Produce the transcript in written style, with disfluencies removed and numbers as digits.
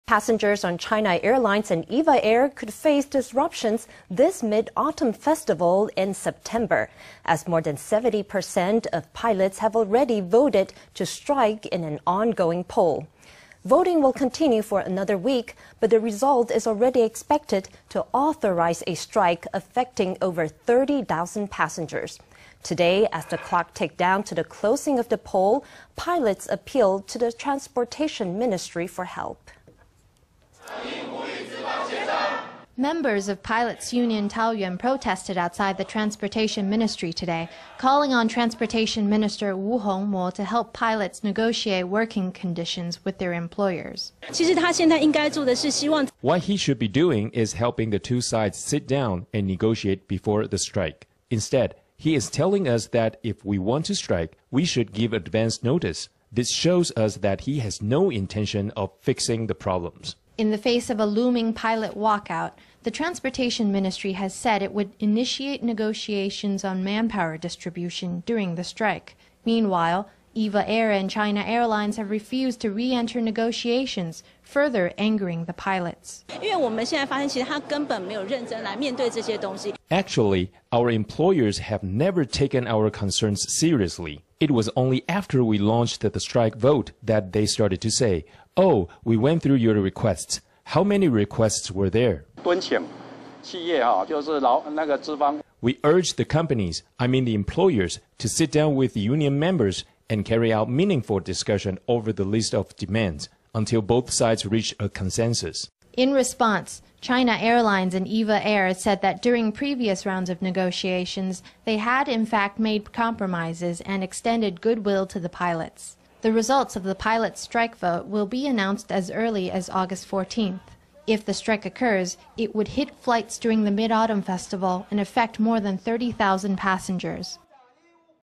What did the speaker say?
Passengers on China Airlines and Eva Air could face disruptions this Mid-Autumn Festival in September, as more than 70% of pilots have already voted to strike in an ongoing poll. Voting will continue for another week, but the result is already expected to authorize a strike affecting over 30,000 passengers. Today, as the clock ticked down to the closing of the poll, pilots appealed to the Transportation Ministry for help. Members of Pilots Union Taoyuan protested outside the Transportation Ministry today, calling on Transportation Minister Wu Hongmo to help pilots negotiate working conditions with their employers. What he should be doing is helping the two sides sit down and negotiate before the strike. Instead, he is telling us that if we want to strike, we should give advance notice. This shows us that he has no intention of fixing the problems. In the face of a looming pilot walkout, the Transportation Ministry has said it would initiate negotiations on manpower distribution during the strike. Meanwhile, Eva Air and China Airlines have refused to re-enter negotiations, further angering the pilots. Actually, our employers have never taken our concerns seriously. It was only after we launched the strike vote that they started to say, "Oh, we went through your requests. How many requests were there?" We urged the companies, I mean the employers, to sit down with the union members and carry out meaningful discussion over the list of demands until both sides reach a consensus. In response, China Airlines and Eva Air said that during previous rounds of negotiations, they had in fact made compromises and extended goodwill to the pilots. The results of the pilots' strike vote will be announced as early as August 14th. If the strike occurs, it would hit flights during the Mid-Autumn Festival and affect more than 30,000 passengers.